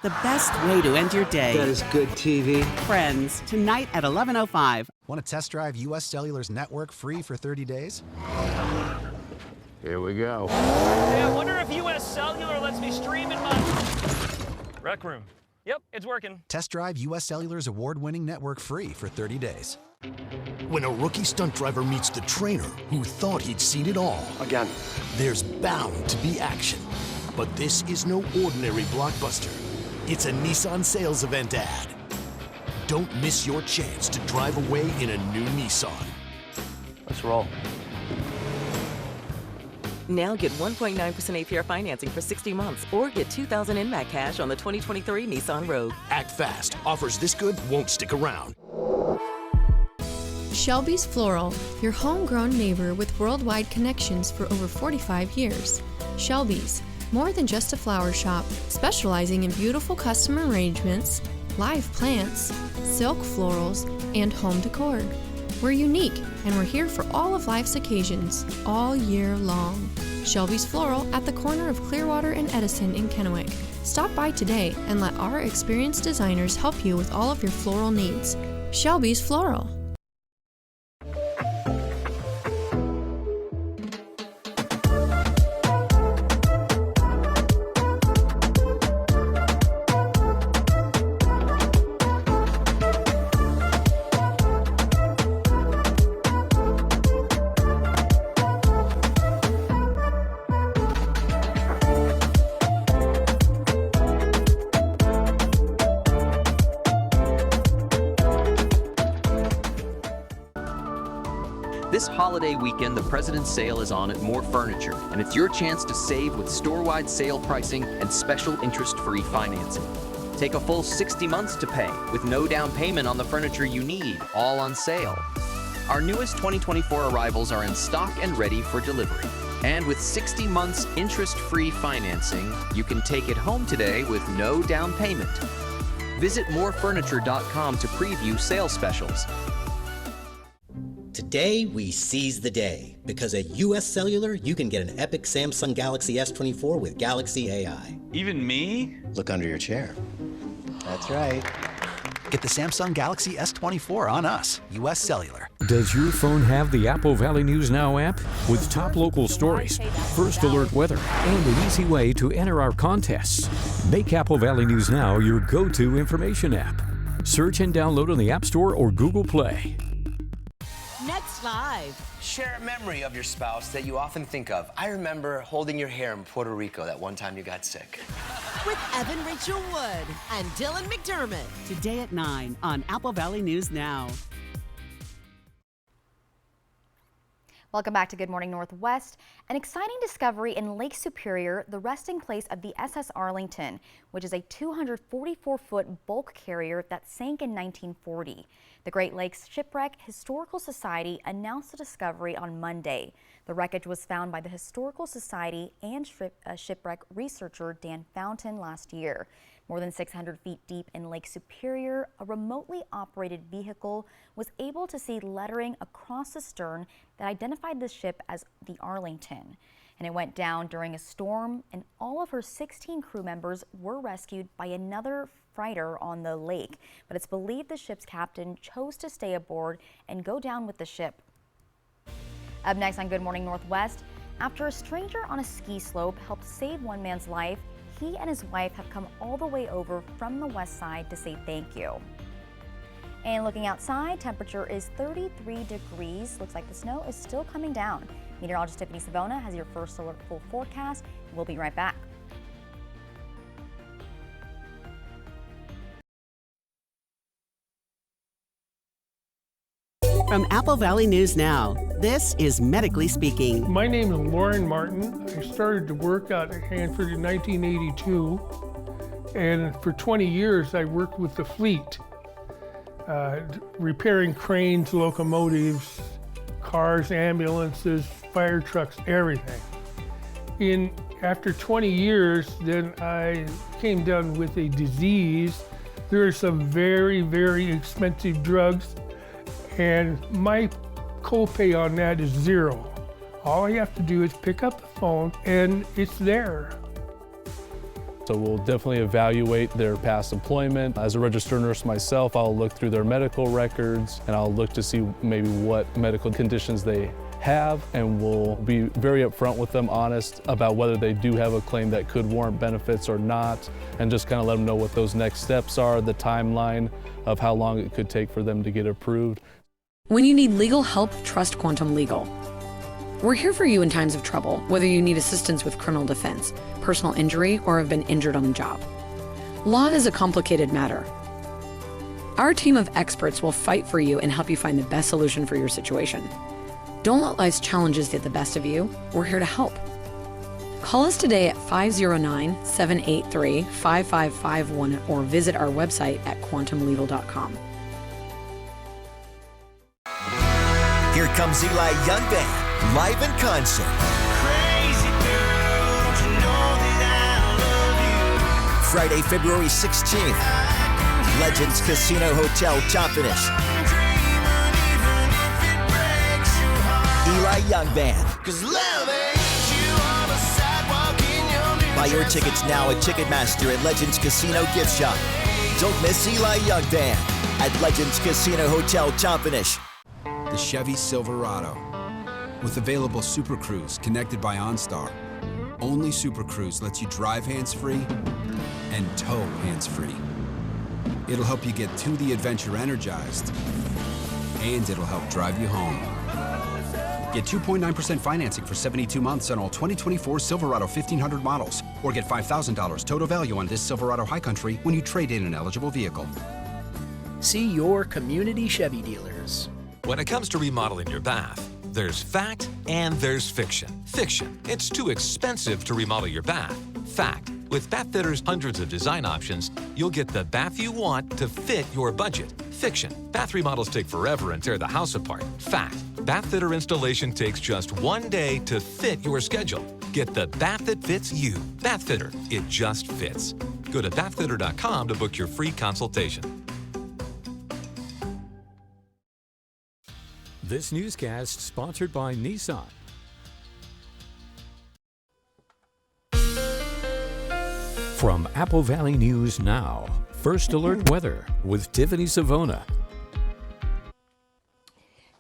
The best way to end your day. That is good TV. Friends, tonight at 11:05. Want to test drive U.S. Cellular's network free for 30 days? Here we go. Hey, I wonder if US Cellular lets me stream in my rec room. Yep, it's working. Test drive US Cellular's award-winning network free for 30 days. When a rookie stunt driver meets the trainer who thought he'd seen it all. Again. There's bound to be action. But this is no ordinary blockbuster. It's a Nissan sales event ad. Don't miss your chance to drive away in a new Nissan. Let's roll. Now get 1.9% APR financing for 60 months or get $2,000 in MAC cash on the 2023 Nissan Rogue. Act fast. Offers this good won't stick around. Shelby's Floral, your homegrown neighbor with worldwide connections for over 45 years. Shelby's, more than just a flower shop, specializing in beautiful custom arrangements, live plants, silk florals, and home decor. We're unique, and we're here for all of life's occasions, all year long. Shelby's Floral at the corner of Clearwater and Edison in Kennewick. Stop by today and let our experienced designers help you with all of your floral needs. Shelby's Floral. This holiday weekend, the President's Sale is on at More Furniture, and it's your chance to save with store-wide sale pricing and special interest-free financing. Take a full 60 months to pay with no down payment on the furniture you need, all on sale. Our newest 2024 arrivals are in stock and ready for delivery. And with 60 months interest-free financing, you can take it home today with no down payment. Visit morefurniture.com to preview sales specials. Today, we seize the day, because at US Cellular, you can get an epic Samsung Galaxy S24 with Galaxy AI. Even me? Look under your chair. That's right. Get the Samsung Galaxy S24 on us, US Cellular. Does your phone have the Apple Valley News Now app? With top local stories, first alert weather, and an easy way to enter our contests. Make Apple Valley News Now your go-to information app. Search and download on the App Store or Google Play. Next Live. Share a memory of your spouse that you often think of. I remember holding your hair in Puerto Rico that one time you got sick. With Evan Rachel Wood and Dylan McDermott. Today at 9 on Apple Valley News Now. Welcome back to Good Morning Northwest. An exciting discovery in Lake Superior, the resting place of the SS Arlington, which is a 244-foot bulk carrier that sank in 1940. The Great Lakes Shipwreck Historical Society announced the discovery on Monday. The wreckage was found by the Historical Society and shipwreck researcher Dan Fountain last year. More than 600 feet deep in Lake Superior, a remotely operated vehicle was able to see lettering across the stern that identified the ship as the Arlington. And it went down during a storm, and all of her 16 crew members were rescued by another freighter on the lake. But it's believed the ship's captain chose to stay aboard and go down with the ship. Up next on Good Morning Northwest, after a stranger on a ski slope helped save one man's life, he and his wife have come all the way over from the west side to say thank you. And looking outside, temperature is 33 degrees. Looks like the snow is still coming down. Meteorologist Tiffany Savona has your first alert full forecast. We'll be right back. From Apple Valley News Now, this is Medically Speaking. My name is Lauren Martin. I started to work out at Hanford in 1982, and for 20 years I worked with the fleet, repairing cranes, locomotives, cars, ambulances, fire trucks, everything. After 20 years, then I came down with a disease. There are some very, very expensive drugs, and my copay on that is $0. All I have to do is pick up the phone and it's there. So we'll definitely evaluate their past employment. As a registered nurse myself, I'll look through their medical records and I'll look to see maybe what medical conditions they have, and we'll be very upfront with them, honest about whether they do have a claim that could warrant benefits or not, and just kind of let them know what those next steps are, the timeline of how long it could take for them to get approved. When you need legal help, trust Quantum Legal. We're here for you in times of trouble, whether you need assistance with criminal defense, personal injury, or have been injured on the job. Law is a complicated matter. Our team of experts will fight for you and help you find the best solution for your situation. Don't let life's challenges get the best of you. We're here to help. Call us today at 509-783-5551 or visit our website at quantumlegal.com. Here comes Eli Young Band, live in concert. Friday, February 16th, Legends Casino Hotel, Tompanish. Eli Young Band. Buy your tickets now at Ticketmaster and Legends Casino Gift Shop. Don't miss Eli Young Band at Legends Casino Hotel, Tompanish. The Chevy Silverado. With available Super Cruise connected by OnStar. Only Super Cruise lets you drive hands-free and tow hands-free. It'll help you get to the adventure energized, and it'll help drive you home. Get 2.9% financing for 72 months on all 2024 Silverado 1500 models, or get $5,000 total value on this Silverado High Country when you trade in an eligible vehicle. See your community Chevy dealers. When it comes to remodeling your bath, there's fact and there's fiction. Fiction, it's too expensive to remodel your bath. Fact, with Bathfitter's hundreds of design options, you'll get the bath you want to fit your budget. Fiction, bath remodels take forever and tear the house apart. Fact, Bathfitter installation takes just 1 day to fit your schedule. Get the bath that fits you. Bathfitter, it just fits. Go to bathfitter.com to book your free consultation. This newscast sponsored by Nissan. From Apple Valley News Now, First Alert Weather with Tiffany Savona.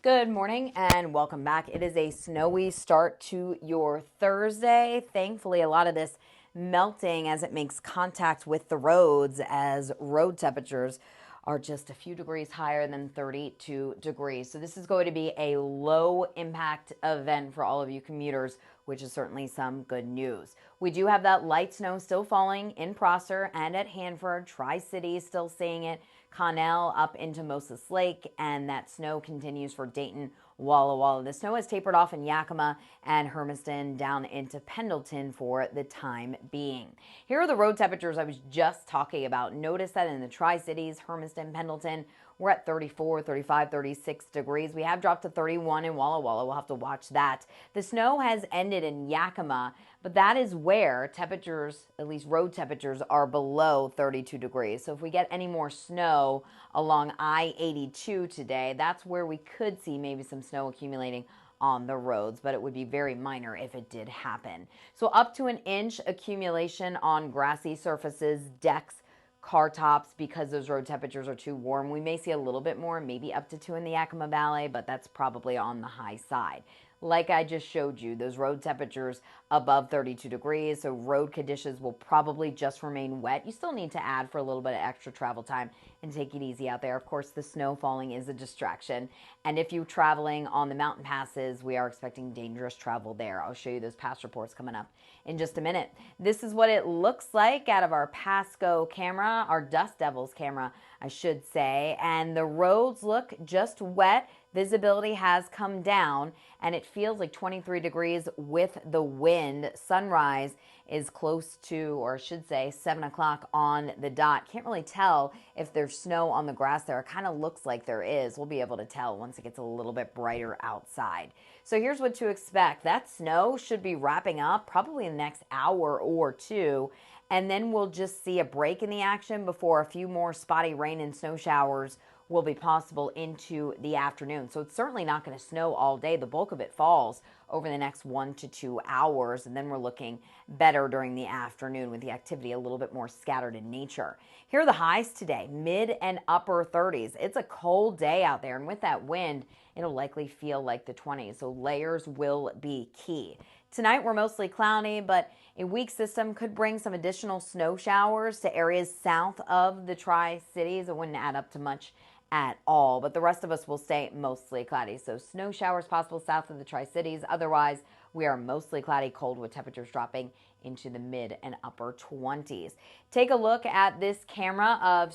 Good morning and welcome back. It is a snowy start to your Thursday. Thankfully, a lot of this melting as it makes contact with the roads as road temperatures are just a few degrees higher than 32 degrees. So this is going to be a low impact event for all of you commuters, which is certainly some good news. We do have that light snow still falling in Prosser and at Hanford. Tri-City still seeing it. Connell up into Moses Lake, and that snow continues for Dayton, Walla Walla. The snow has tapered off in Yakima and Hermiston down into Pendleton for the time being. Here are the road temperatures I was just talking about. Notice that in the Tri-Cities, Hermiston, Pendleton, we're at 34, 35, 36 degrees. We have dropped to 31 in Walla Walla. We'll have to watch that. The snow has ended in Yakima, but that is where temperatures, at least road temperatures, are below 32 degrees. So if we get any more snow along I-82 today, that's where we could see maybe some snow accumulating on the roads, but it would be very minor if it did happen. So up to an inch accumulation on grassy surfaces, decks, car tops, because those road temperatures are too warm. We may see a little bit more, maybe up to 2 in the Yakima Valley, but that's probably on the high side. Like I just showed you, those road temperatures above 32 degrees, so road conditions will probably just remain wet. You still need to add for a little bit of extra travel time and take it easy out there. Of course, the snow falling is a distraction, and if you're traveling on the mountain passes, we are expecting dangerous travel there. I'll show you those pass reports coming up in just a minute. This is what it looks like out of our Pasco camera, our Dust Devils camera, I should say, and the roads look just wet. Visibility has come down and it feels like 23 degrees with the wind. Sunrise is close to, or I should say, 7 o'clock on the dot. Can't really tell if there's snow on the grass there. It kind of looks like there is. We'll be able to tell once it gets a little bit brighter outside. So here's what to expect. That snow should be wrapping up probably in the next hour or two. And then we'll just see a break in the action before a few more spotty rain and snow showers will be possible into the afternoon. So it's certainly not going to snow all day. The bulk of it falls over the next 1 to 2 hours, and then we're looking better during the afternoon with the activity a little bit more scattered in nature. Here are the highs today, mid and upper 30s. It's a cold day out there, and with that wind, it'll likely feel like the 20s, so layers will be key. Tonight, we're mostly cloudy, but a weak system could bring some additional snow showers to areas south of the Tri-Cities. It wouldn't add up to much at all, but the rest of us will stay mostly cloudy. So snow showers possible south of the Tri-Cities. Otherwise, we are mostly cloudy, cold with temperatures dropping into the mid and upper 20s. Take a look at this camera of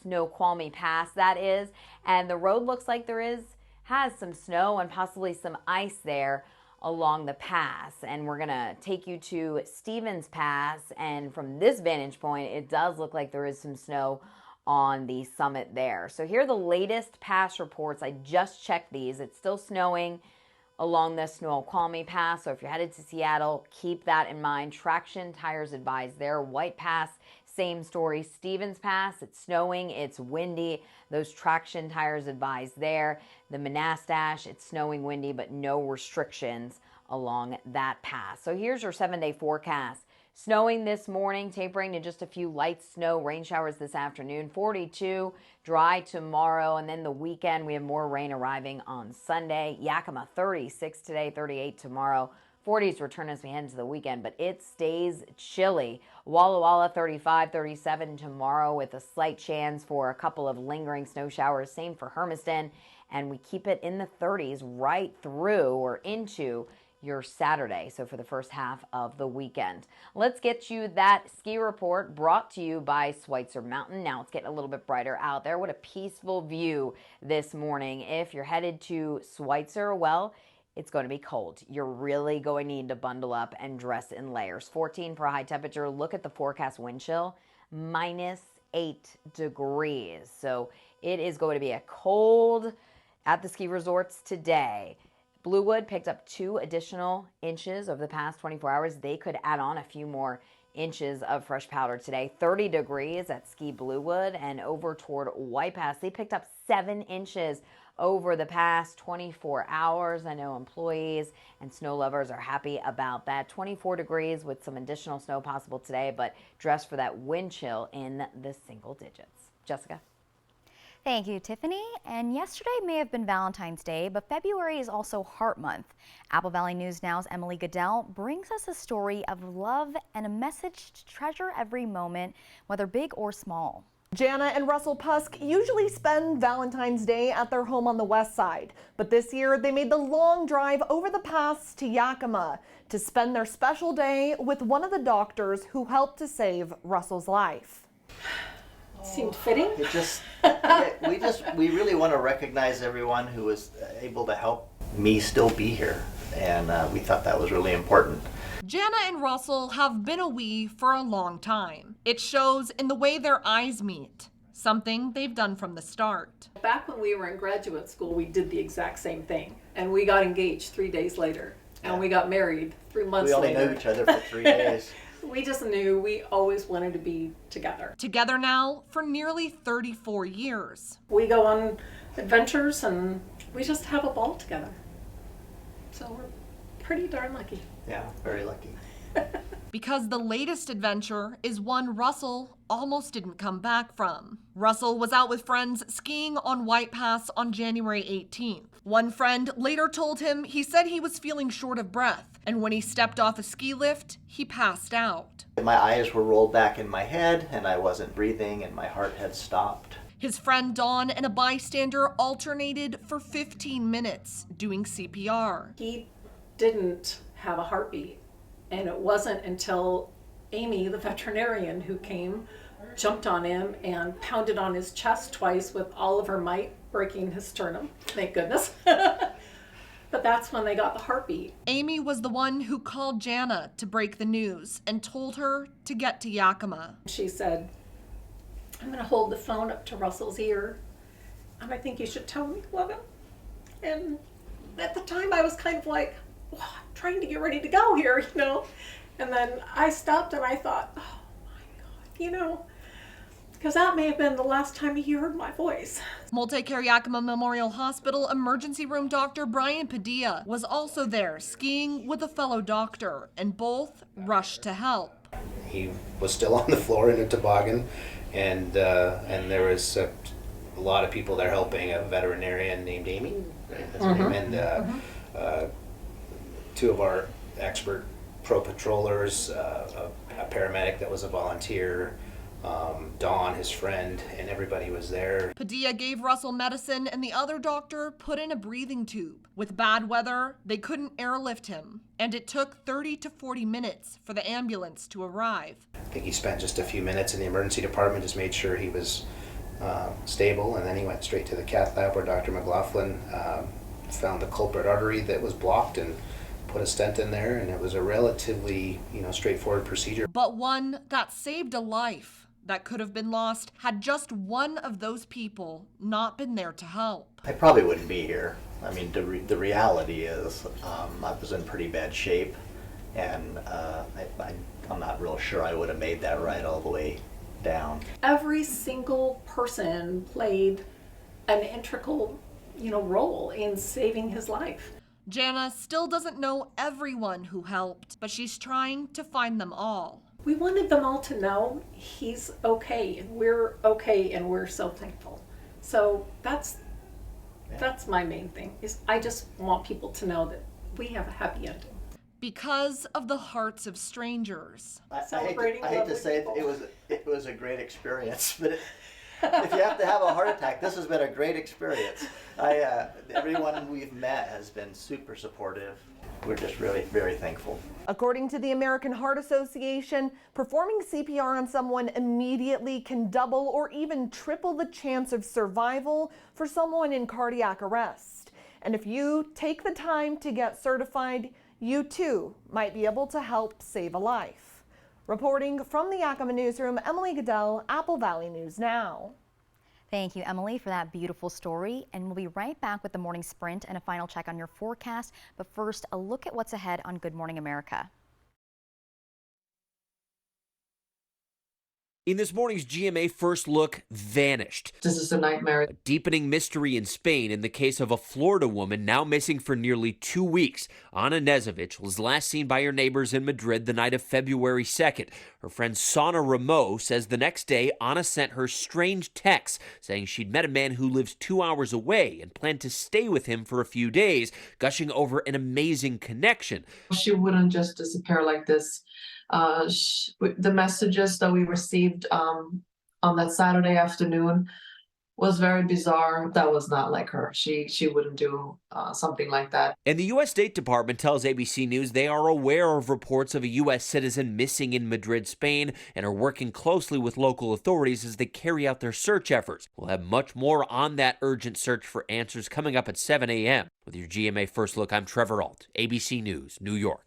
Snoqualmie Pass, that is, and the road looks like has some snow and possibly some ice there along the pass. And we're gonna take you to Stevens Pass, and from this vantage point, it does look like there is some snow on the summit there. So here are the latest pass reports. I just checked these. It's still snowing along the Snoqualmie Pass. So if you're headed to Seattle, keep that in mind. Traction tires advised there. White Pass, same story. Stevens Pass, it's snowing, it's windy. Those traction tires advised there. The Monastash, it's snowing, windy, but no restrictions along that pass. So here's your 7-day forecast. Snowing this morning, tapering to just a few light snow, rain showers this afternoon. 42, dry tomorrow, and then the weekend we have more rain arriving on Sunday. Yakima 36 today, 38 tomorrow. 40s return as we head into the weekend, but it stays chilly. Walla Walla 35, 37 tomorrow with a slight chance for a couple of lingering snow showers. Same for Hermiston, and we keep it in the 30s right through or into your Saturday, so for the first half of the weekend. Let's get you that ski report brought to you by Schweitzer Mountain. Now it's getting a little bit brighter out there. What a peaceful view this morning. If you're headed to Schweitzer, well, it's going to be cold. You're really going to need to bundle up and dress in layers. 14 for a high temperature. Look at the forecast wind chill, -8 degrees. So it is going to be a cold at the ski resorts today. Bluewood picked up 2 additional inches over the past 24 hours. They could add on a few more inches of fresh powder today. 30 degrees at Ski Bluewood, and over toward White Pass, they picked up 7 inches over the past 24 hours. I know employees and snow lovers are happy about that. 24 degrees with some additional snow possible today, but dress for that wind chill in the single digits. Jessica? Thank you, Tiffany. And yesterday may have been Valentine's Day, but February is also Heart Month. Apple Valley News Now's Emily Goodell brings us a story of love and a message to treasure every moment, whether big or small. Jana and Russell Pusk usually spend Valentine's Day at their home on the west side, but this year they made the long drive over the pass to Yakima to spend their special day with one of the doctors who helped to save Russell's life. Seemed fitting. It just, we really want to recognize everyone who was able to help me still be here, and we thought that was really important. Jana and Russell have been a we for a long time. It shows in the way their eyes meet, something they've done from the start. Back when we were in graduate school, we did the exact same thing, and we got engaged 3 days later, and we got married 3 months later. We only knew each other for 3 days. We just knew we always wanted to be together. Together now for nearly 34 years. We go on adventures and we just have a ball together. So we're pretty darn lucky. Yeah, very lucky. Because the latest adventure is one Russell almost didn't come back from. Russell was out with friends skiing on White Pass on January 18th. One friend later told him he said he was feeling short of breath, and when he stepped off a ski lift, he passed out. My eyes were rolled back in my head, and I wasn't breathing, and my heart had stopped. His friend Dawn and a bystander alternated for 15 minutes doing CPR. He didn't have a heartbeat, and it wasn't until Amy, the veterinarian who came, jumped on him and pounded on his chest twice with all of her might, breaking his sternum, thank goodness. But that's when they got the heartbeat. Amy was the one who called Jana to break the news and told her to get to Yakima. She said, I'm going to hold the phone up to Russell's ear, and I think you should tell him you love him. And at the time I was kind of like, I'm trying to get ready to go here, And then I stopped and I thought, oh my God, because that may have been the last time he heard my voice. Multi-Care Yakima Memorial Hospital emergency room doctor Brian Padilla was also there skiing with a fellow doctor, and both rushed to help. He was still on the floor in a toboggan, and there was a lot of people there helping. A veterinarian named Amy, that's her name, and two of our expert pro patrollers, a paramedic that was a volunteer, Dawn, his friend, and everybody was there. Padilla gave Russell medicine and the other doctor put in a breathing tube. With bad weather, they couldn't airlift him, and it took 30 to 40 minutes for the ambulance to arrive. I think he spent just a few minutes in the emergency department, just made sure he was stable, and then he went straight to the cath lab where Dr. McLaughlin found the culprit artery that was blocked and put a stent in there, and it was a relatively, straightforward procedure. But one that saved a life that could have been lost had just one of those people not been there to help. I probably wouldn't be here. I mean, the reality is I was in pretty bad shape, and I'm not real sure I would have made that ride all the way down. Every single person played an integral, role in saving his life. Jana still doesn't know everyone who helped, but she's trying to find them all. We wanted them all to know he's okay, and we're so thankful. So that's my main thing, is I just want people to know that we have a happy ending. Because of the hearts of strangers. I hate to say it was a great experience, but if you have to have a heart attack, this has been a great experience. Everyone we've met has been super supportive. We're just really very thankful. According to the American Heart Association, performing CPR on someone immediately can double or even triple the chance of survival for someone in cardiac arrest. And if you take the time to get certified, you too might be able to help save a life. Reporting from the Yakima newsroom, Emily Goodell, Apple Valley News Now. Thank you, Emily, for that beautiful story. And we'll be right back with the morning sprint and a final check on your forecast. But first, a look at what's ahead on Good Morning America. In this morning's GMA First Look, vanished. This is a nightmare. A deepening mystery in Spain in the case of a Florida woman now missing for nearly 2 weeks. Ana Nezovich was last seen by her neighbors in Madrid the night of February 2nd. Her friend Sana Ramo says the next day, Ana sent her strange texts saying she'd met a man who lives 2 hours away and planned to stay with him for a few days, gushing over an amazing connection. She wouldn't just disappear like this. The messages that we received on that Saturday afternoon was very bizarre. That was not like her. She wouldn't do something like that. And the U.S. State Department tells ABC News they are aware of reports of a U.S. citizen missing in Madrid, Spain, and are working closely with local authorities as they carry out their search efforts. We'll have much more on that urgent search for answers coming up at 7 a.m. With your GMA First Look, I'm Trevor Ault, ABC News, New York.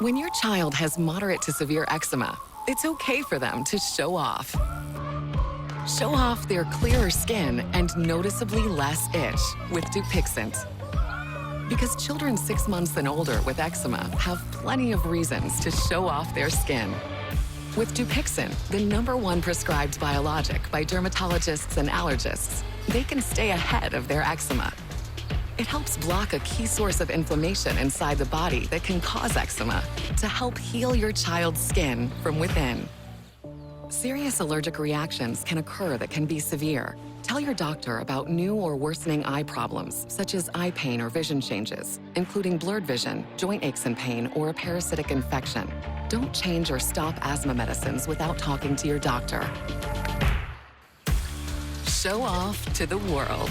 When your child has moderate to severe eczema, it's okay for them to show off. Show off their clearer skin and noticeably less itch with Dupixent. Because children 6 months and older with eczema have plenty of reasons to show off their skin. With Dupixent, the #1 prescribed biologic by dermatologists and allergists, they can stay ahead of their eczema. It helps block a key source of inflammation inside the body that can cause eczema to help heal your child's skin from within. Serious allergic reactions can occur that can be severe. Tell your doctor about new or worsening eye problems, such as eye pain or vision changes, including blurred vision, joint aches and pain, or a parasitic infection. Don't change or stop asthma medicines without talking to your doctor. Show off to the world.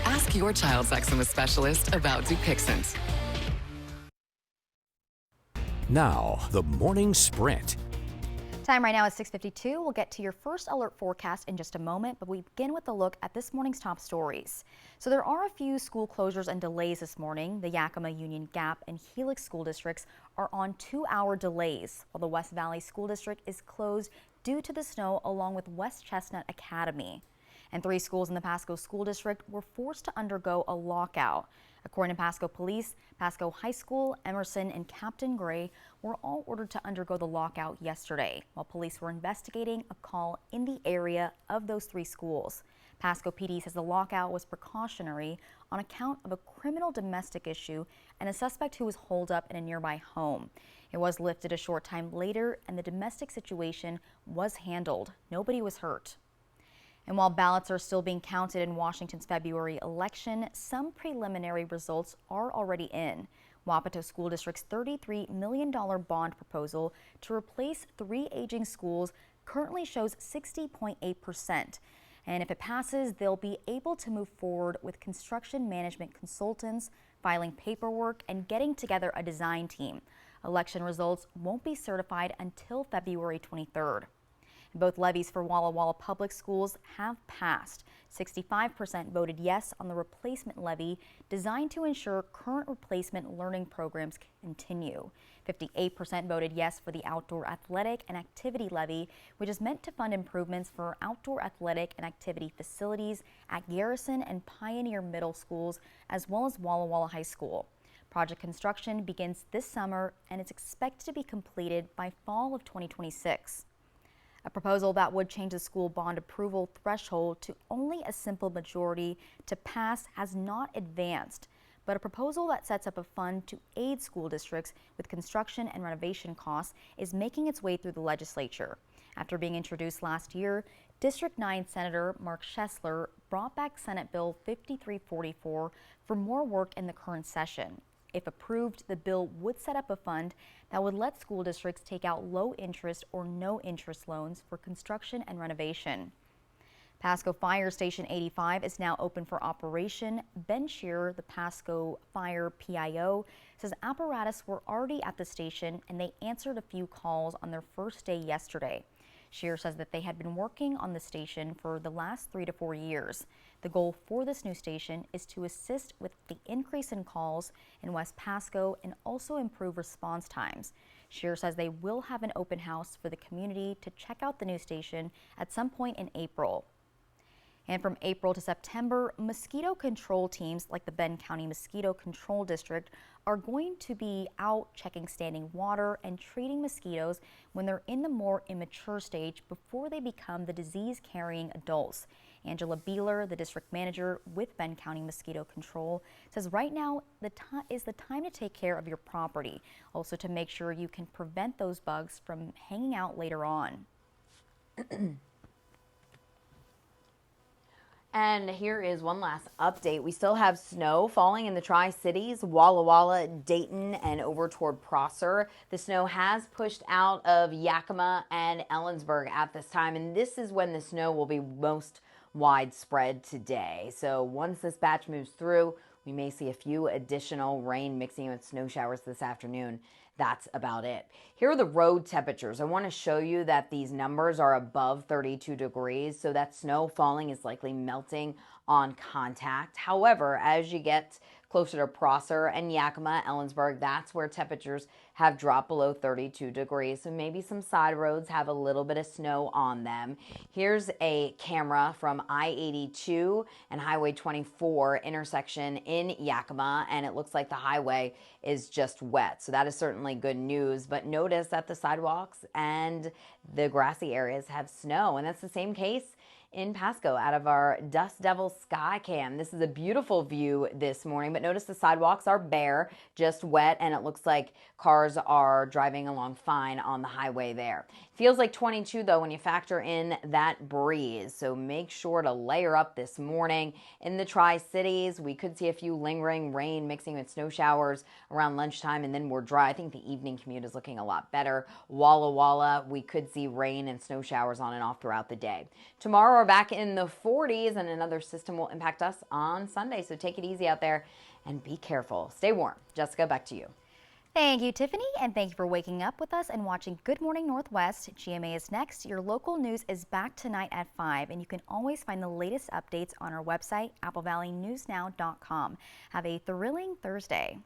Ask your child's eczema specialist about Dupixent. Now, the morning sprint. Time right now is 6:52. We'll get to your first alert forecast in just a moment, but we begin with a look at this morning's top stories. So there are a few school closures and delays this morning. The Yakima, Union Gap, and Helix school districts are on 2-hour delays, while the West Valley School District is closed due to the snow, along with West Chestnut Academy. And 3 schools in the Pasco School District were forced to undergo a lockout. According to Pasco Police, Pasco High School, Emerson, and Captain Gray were all ordered to undergo the lockout yesterday, while police were investigating a call in the area of those 3 schools. Pasco PD says the lockout was precautionary on account of a criminal domestic issue and a suspect who was holed up in a nearby home. It was lifted a short time later, and the domestic situation was handled. Nobody was hurt. And while ballots are still being counted in Washington's February election, some preliminary results are already in. Wapato School District's $33 million bond proposal to replace 3 aging schools currently shows 60.8%. And if it passes, they'll be able to move forward with construction management consultants, filing paperwork, and getting together a design team. Election results won't be certified until February 23rd. Both levies for Walla Walla Public Schools have passed. 65% voted yes on the replacement levy, designed to ensure current replacement learning programs continue. 58% voted yes for the outdoor athletic and activity levy, which is meant to fund improvements for outdoor athletic and activity facilities at Garrison and Pioneer Middle Schools, as well as Walla Walla High School. Project construction begins this summer and is expected to be completed by fall of 2026. A proposal that would change the school bond approval threshold to only a simple majority to pass has not advanced, but a proposal that sets up a fund to aid school districts with construction and renovation costs is making its way through the legislature. After being introduced last year, District 9 Senator Mark Schessler brought back Senate Bill 5344 for more work in the current session. If approved, the bill would set up a fund that would let school districts take out low interest or no interest loans for construction and renovation. Pasco Fire Station 85 is now open for operation. Ben Shearer, the Pasco Fire PIO, says apparatus were already at the station and they answered a few calls on their first day yesterday. Shearer says that they had been working on the station for the last 3 to 4 years. The goal for this new station is to assist with the increase in calls in West Pasco and also improve response times. Shearer says they will have an open house for the community to check out the new station at some point in April. And from April to September, mosquito control teams like the Benton County Mosquito Control District are going to be out checking standing water and treating mosquitoes when they're in the more immature stage before they become the disease-carrying adults. Angela Beeler, the district manager with Benton County Mosquito Control, says right now is the time to take care of your property, also to make sure you can prevent those bugs from hanging out later on. And here is one last update. We still have snow falling in the Tri-Cities, Walla Walla, Dayton, and over toward Prosser. The snow has pushed out of Yakima and Ellensburg at this time, and this is when the snow will be most widespread today. So once this batch moves through, we may see a few additional rain mixing with snow showers this afternoon. That's about it. Here are the road temperatures. I want to show you that these numbers are above 32 degrees, so that snow falling is likely melting on contact. However, as you get closer to Prosser and Yakima, Ellensburg, that's where temperatures have dropped below 32 degrees. So maybe some side roads have a little bit of snow on them. Here's a camera from I-82 and Highway 24 intersection in Yakima, and it looks like the highway is just wet. So that is certainly good news, but notice that the sidewalks and the grassy areas have snow, and that's the same case in Pasco out of our Dust Devil Sky Cam. This is a beautiful view this morning, but notice the sidewalks are bare, just wet, and it looks like cars are driving along fine on the highway there. Feels like 22 though when you factor in that breeze, so make sure to layer up this morning. In the Tri-Cities, we could see a few lingering rain mixing with snow showers around lunchtime, and then more dry. I think the evening commute is looking a lot better. Walla Walla, we could see rain and snow showers on and off throughout the day. Tomorrow we're back in the 40s, and another system will impact us on Sunday, so take it easy out there and be careful. Stay warm. Jessica, back to you. Thank you, Tiffany, and thank you for waking up with us and watching Good Morning Northwest. GMA is next. Your local news is back tonight at 5, and you can always find the latest updates on our website, applevalleyNewsNow.com. Have a thrilling Thursday.